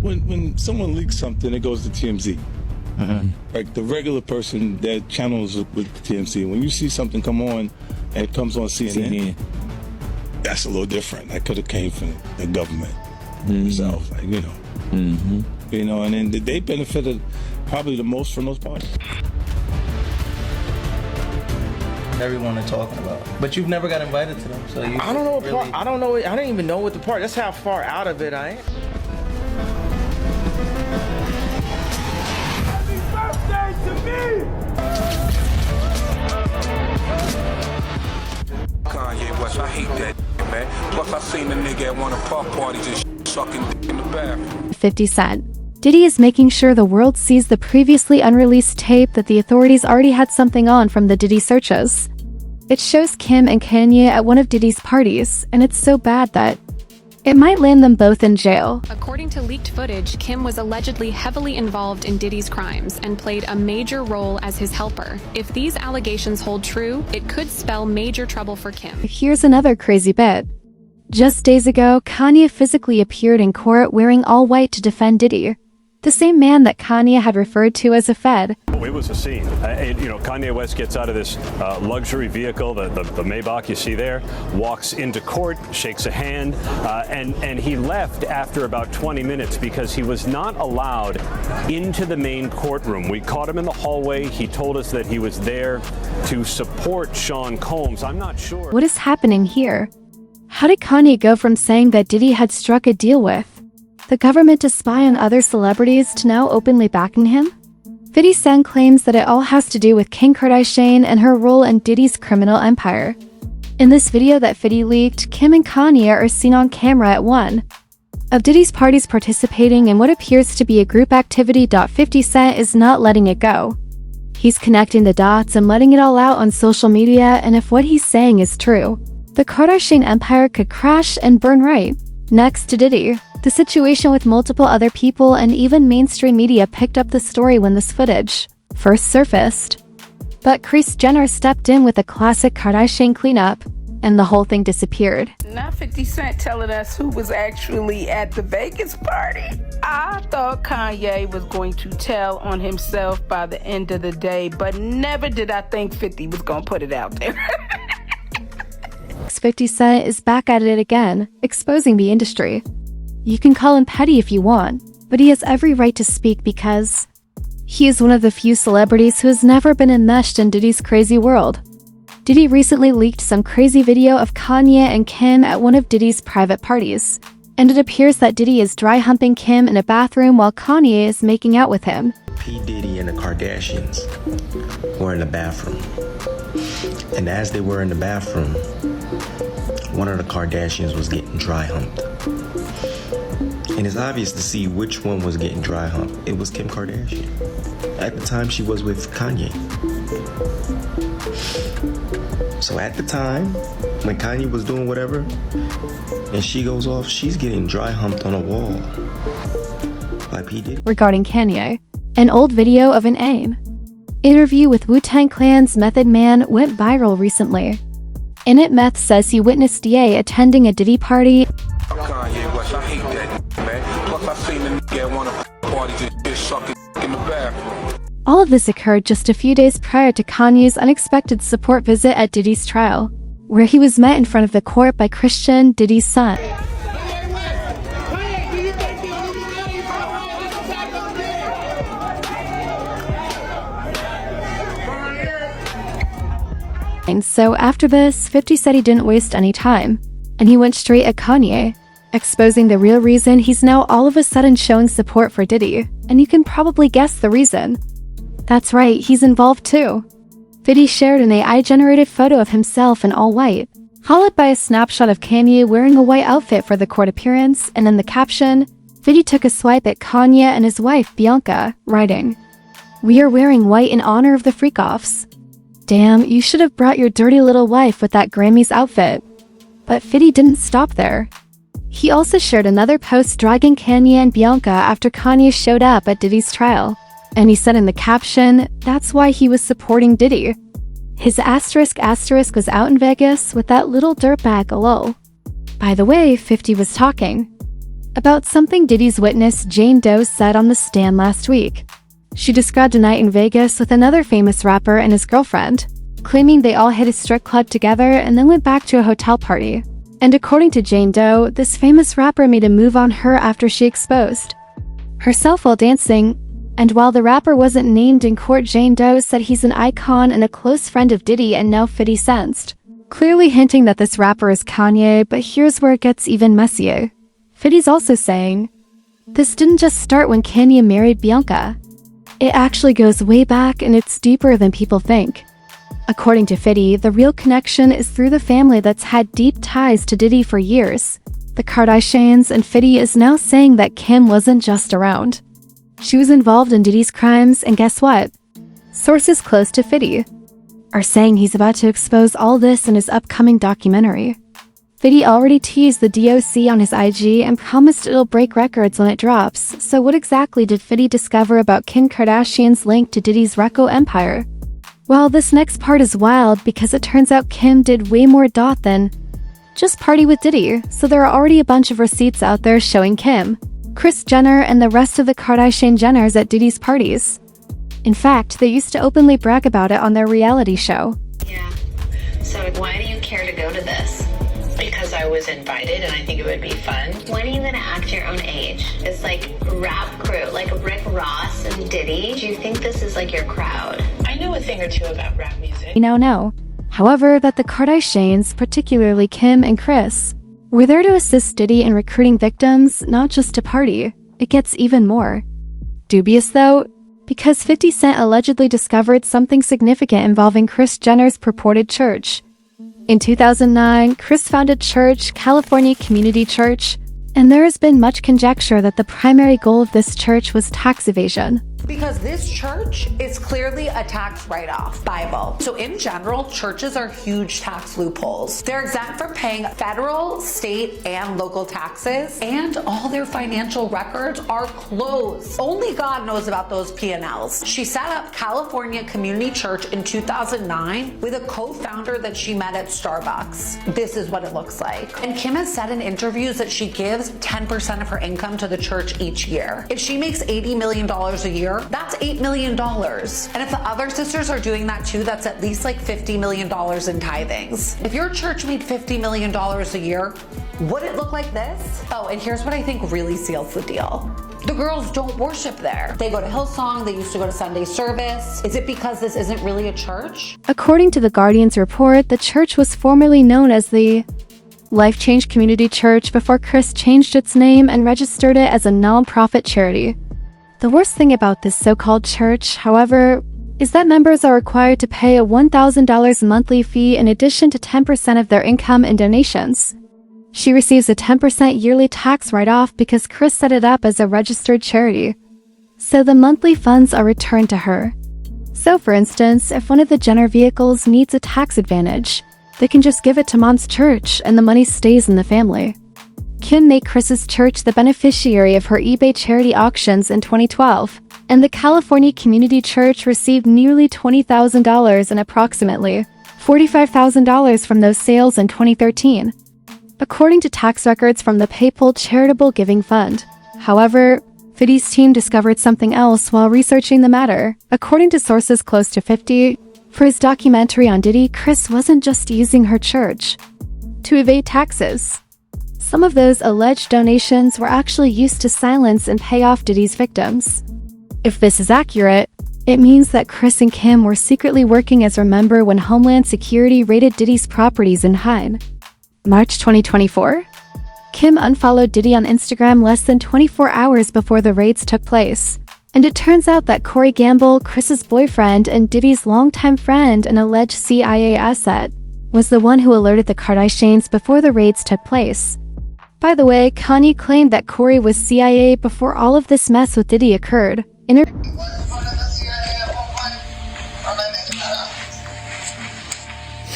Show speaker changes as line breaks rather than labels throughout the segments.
when someone leaks something, it goes to TMZ. Like the regular person that channels with TMZ, when you see something come on and it comes on CNN, that's a little different. That could have came from the government themselves, like, you know. And then they benefited probably the most from those parties.
Everyone are talking about, but you've never got invited to them, so you.
I don't know what part. I don't know. I didn't even know what the part. That's how far out of it I am.
Happy birthday to me!
Kanye West, I hate that man. Plus I seen the nigga at one of the park parties and sucking in the bathroom.
50 Cent. Diddy is making sure the world sees the previously unreleased tape that the authorities already had something on from the Diddy searches. It shows Kim and Kanye at one of Diddy's parties, and it's so bad that it might land them both in jail.
According to leaked footage, Kim was allegedly heavily involved in Diddy's crimes and played a major role as his helper. If these allegations hold true, it could spell major trouble for Kim.
Here's another crazy bit. Just days ago, Kanye physically appeared in court wearing all white to defend Diddy, the same man that Kanye had referred to as a Fed.
It was a scene. Kanye West gets out of this luxury vehicle, the Maybach you see there, walks into court, shakes a hand, and he left after about 20 minutes because he was not allowed into the main courtroom. We caught him in the hallway. He told us that he was there to support Sean Combs. I'm not sure.
What is happening here? How did Kanye go from saying that Diddy had struck a deal with the government to spy on other celebrities to now openly backing him? 50 Cent claims that it all has to do with Kim Kardashian and her role in Diddy's criminal empire. In this video that 50 leaked, Kim and Kanye are seen on camera at one of Diddy's parties participating in what appears to be a group activity. 50 Cent is not letting it go. He's connecting the dots and letting it all out on social media, and if what he's saying is true, the Kardashian empire could crash and burn right next to Diddy. The situation with multiple other people and even mainstream media picked up the story when this footage first surfaced. But Kris Jenner stepped in with a classic Kardashian cleanup, and the whole thing disappeared.
Now 50 Cent telling us who was actually at the Vegas party. I thought Kanye was going to tell on himself by the end of the day, but never did I think 50 was going to put it out there.
50 Cent is back at it again, exposing the industry. You can call him petty if you want, but he has every right to speak because he is one of the few celebrities who has never been enmeshed in Diddy's crazy world. Diddy recently leaked some crazy video of Kanye and Kim at one of Diddy's private parties, and it appears that Diddy is dry humping Kim in a bathroom while Kanye is making out with him.
P. Diddy and the Kardashians were in the bathroom, and as they were in the bathroom, one of the Kardashians was getting dry humped. And it's obvious to see which one was getting dry humped. It was Kim Kardashian. At the time, she was with Kanye. So at the time, when Kanye was doing whatever, and she goes off, she's getting dry humped on a wall by P. Diddy.
Regarding Kanye, an old video of an AIM interview with Wu-Tang Clan's Method Man went viral recently. In it, Meth says he witnessed Ye attending a Diddy party.
Kanye West, I hate that man. Plus I seen the nigga at one of the parties and sucking in the bathroom.
All of this occurred just a few days prior to Kanye's unexpected support visit at Diddy's trial, where he was met in front of the court by Christian, Diddy's son. And so after this, 50 said he didn't waste any time, and he went straight at Kanye, exposing the real reason he's now all of a sudden showing support for Diddy, and you can probably guess the reason. That's right, he's involved too. 50 shared an AI-generated photo of himself in all white, followed by a snapshot of Kanye wearing a white outfit for the court appearance, and in the caption, 50 took a swipe at Kanye and his wife, Bianca, writing, "We are wearing white in honor of the freak-offs. Damn, you should have brought your dirty little wife with that Grammys outfit." But 50 didn't stop there. He also shared another post dragging Kanye and Bianca after Kanye showed up at Diddy's trial. And he said in the caption, that's why he was supporting Diddy. His asterisk was out in Vegas with that little dirtbag lol. By the way, 50 was talking. about something Diddy's witness Jane Doe said on the stand last week. She described a night in Vegas with another famous rapper and his girlfriend, claiming they all hit a strip club together and then went back to a hotel party. And according to Jane Doe, this famous rapper made a move on her after she exposed herself while dancing, and while the rapper wasn't named in court, Jane Doe said he's an icon and a close friend of Diddy and now 50 Cent, clearly hinting that this rapper is Kanye. But here's where it gets even messier. 50's also saying, this didn't just start when Kanye married Bianca. It actually goes way back and it's deeper than people think. According to 50, the real connection is through the family that's had deep ties to Diddy for years, the Kardashians, and 50 is now saying that Kim wasn't just around. She was involved in Diddy's crimes, and guess what? Sources close to 50 are saying he's about to expose all this in his upcoming documentary. 50 already teased the DOC on his IG and promised it'll break records when it drops. So what exactly did 50 discover about Kim Kardashian's link to Diddy's record empire? Well, this next part is wild because it turns out Kim did way more than just party with Diddy, so there are already a bunch of receipts out there showing Kim, Kris Jenner, and the rest of the Kardashian Jenners at Diddy's parties. In fact, they used to openly brag about it on their reality show.
Yeah, so why do you care to go to this? Because I was invited and I think it would be fun. When are you gonna act your own age? It's like rap crew, like Rick Ross and Diddy. Do you think this is like your crowd? I know a thing or two about rap music.
We now know, however, that the Kardashians, particularly Kim and Kris, were there to assist Diddy in recruiting victims, not just to party. It gets even more dubious though, because 50 Cent allegedly discovered something significant involving Kris Jenner's purported church. In 2009, Kris founded church, California Community Church, and there has been much conjecture that the primary goal of this church was tax evasion.
Because this church is clearly a tax write-off Bible. So in general, churches are huge tax loopholes. They're exempt from paying federal, state, and local taxes, and all their financial records are closed. Only God knows about those P&Ls. She set up California Community Church in 2009 with a co-founder that she met at Starbucks. This is what it looks like. And Kim has said in interviews that she gives 10% of her income to the church each year. If she makes $80 million a year, that's $8 million. And if the other sisters are doing that too, that's at least like $50 million in tithings. If your church made $50 million a year, would it look like this? Oh, and here's what I think really seals the deal. The girls don't worship there. They go to Hillsong, they used to go to Sunday service. Is it because this isn't really a church?
According to the Guardian's report, the church was formerly known as the Life Change Community Church before Kris changed its name and registered it as a non-profit charity. The worst thing about this so-called church, however, is that members are required to pay a $1,000 monthly fee in addition to 10% of their income in donations. She receives a 10% yearly tax write-off because Kris set it up as a registered charity. So the monthly funds are returned to her. So for instance, if one of the Jenner vehicles needs a tax advantage, they can just give it to mom's church and the money stays in the family. Kim made Kris's church the beneficiary of her eBay charity auctions in 2012, and the California Community Church received nearly $20,000 and approximately $45,000 from those sales in 2013, according to tax records from the PayPal Charitable Giving Fund. However, 50's team discovered something else while researching the matter. According to sources close to 50, for his documentary on Diddy, Kris wasn't just using her church to evade taxes. Some of those alleged donations were actually used to silence and pay off Diddy's victims. If this is accurate, it means that Kris and Kim were secretly working as remember when Homeland Security raided Diddy's properties in Hine. March 2024? Kim unfollowed Diddy on Instagram less than 24 hours before the raids took place. And it turns out that Corey Gamble, Kris's boyfriend and Diddy's longtime friend and alleged CIA asset, was the one who alerted the Kardashians before the raids took place. By the way, Kanye claimed that Corey was CIA before all of this mess with Diddy occurred.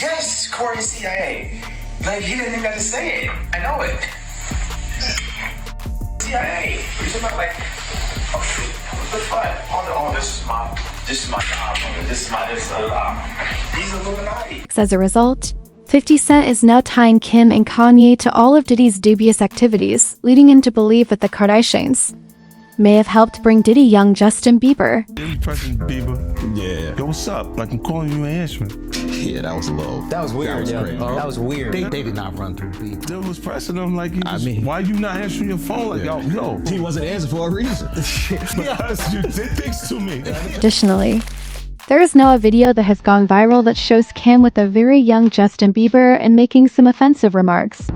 Yes, Corey's CIA. Like, he didn't even have to say it. I know it. CIA. You're talking about, like, what the fuck? Oh, this is my job. This is my He's Illuminati.
As a result, 50 Cent is now tying Kim and Kanye to all of Diddy's dubious activities, leading him to believe that the Kardashians may have helped bring Diddy young Justin Bieber.
Yeah. Yo, what's up? Like, I'm calling you and answering.
Yeah, that was low.
That was weird, yo.
crazy.
That was weird.
They did not run through beef.
They was pressing him like, why you not answering your phone? Like, yo.
He wasn't answering for a reason.
Yes, you did things to me.
Additionally, there is now a video that has gone viral that shows Kim with a very young Justin Bieber and making some offensive remarks.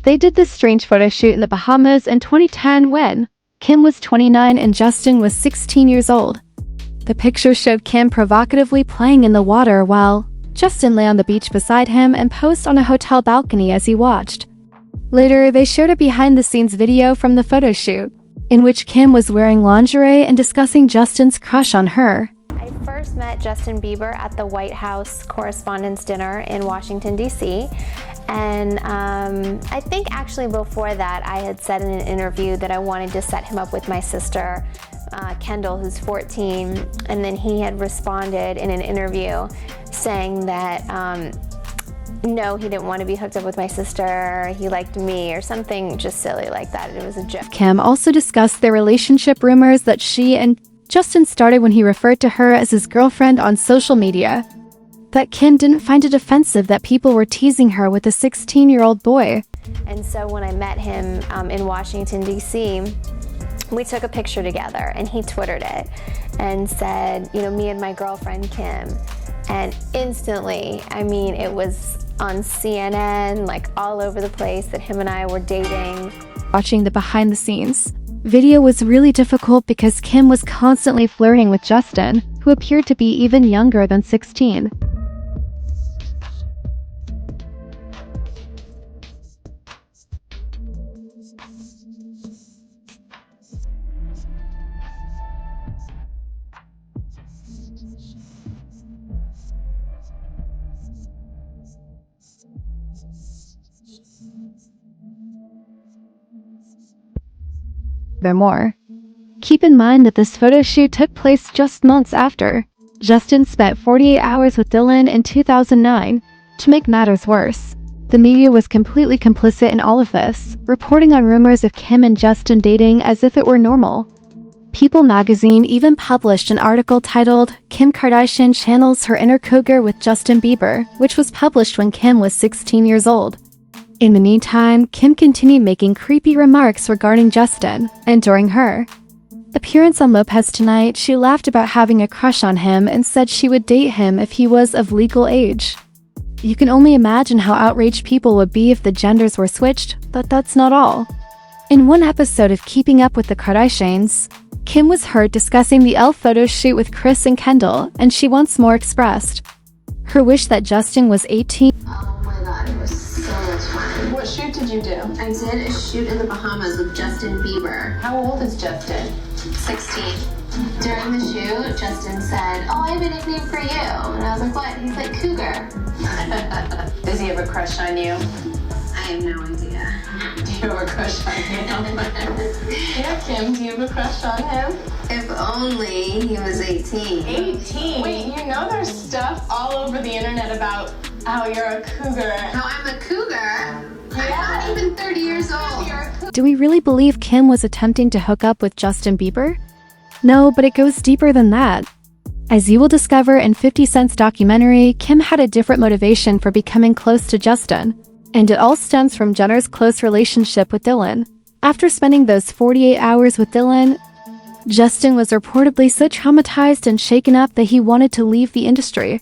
They did this strange photo shoot in the Bahamas in 2010 when Kim was 29 and Justin was 16 years old. The picture showed Kim provocatively playing in the water while Justin lay on the beach beside him and posed on a hotel balcony as he watched. Later, they showed a behind-the-scenes video from the photo shoot, in which Kim was wearing lingerie and discussing Justin's crush on her.
I first met Justin Bieber at the White House Correspondents' Dinner in Washington, D.C. And I think actually before that, I had said in an interview that I wanted to set him up with my sister, Kendall, who's 14. And then he had responded in an interview saying that, no, he didn't want to be hooked up with my sister, he liked me, or something just silly like that. It was a joke.
Kim also discussed their relationship rumors that she and Justin started when he referred to her as his girlfriend on social media. That Kim didn't find it offensive that people were teasing her with a 16-year-old boy.
And so when I met him in Washington, D.C., we took a picture together and he Twittered it and said, you know, me and my girlfriend Kim. And instantly, I mean, it was on CNN, like all over the place that him and I were dating.
Watching the behind the scenes video was really difficult because Kim was constantly flirting with Justin, who appeared to be even younger than 16. Furthermore, keep in mind that this photo shoot took place just months after Justin spent 48 hours with Dylan in 2009. To make matters worse, the media was completely complicit in all of this, reporting on rumors of Kim and Justin dating as if it were normal. People magazine even published an article titled, "Kim Kardashian Channels Her Inner Cougar with Justin Bieber," which was published when Kim was 16 years old. In the meantime, Kim continued making creepy remarks regarding Justin, and during her appearance on Lopez Tonight, she laughed about having a crush on him and said she would date him if he was of legal age. You can only imagine how outraged people would be if the genders were switched, but that's not all. In one episode of Keeping Up with the Kardashians, Kim was heard discussing the ELF photo shoot with Kris and Kendall, and she once more expressed her wish that Justin was 18.
Oh my god, it was so much fun.
What shoot did you do?
I did a shoot in the Bahamas with Justin Bieber.
How old is Justin?
16. During the shoot, Justin said, "Oh, I have a nickname for you." And I was like, "What?" He's like, "Cougar."
Does he have a crush on you?
I have no idea.
Do you have a crush on him? Yeah, Kim, do you have a crush on him?
If only he was 18.
18? Wait, you know there's stuff all over the internet about how you're a cougar.
No, I'm a cougar? I'm not even 30 years old.
Do we really believe Kim was attempting to hook up with Justin Bieber? No, but it goes deeper than that. As you will discover in 50 Cent's documentary, Kim had a different motivation for becoming close to Justin, and it all stems from Jenner's close relationship with Dylan. After spending those 48 hours with Dylan, Justin was reportedly so traumatized and shaken up that he wanted to leave the industry,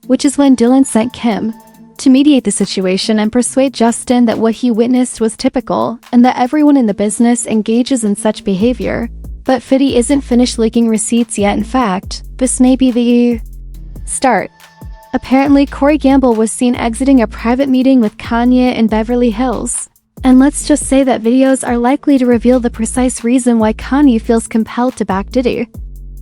which is when Dylan sent Kim to mediate the situation and persuade Justin that what he witnessed was typical and that everyone in the business engages in such behavior. But 50 isn't finished leaking receipts yet. In fact, this may be the start. Apparently, Corey Gamble was seen exiting a private meeting with Kanye in Beverly Hills. And let's just say that videos are likely to reveal the precise reason why Kanye feels compelled to back Diddy.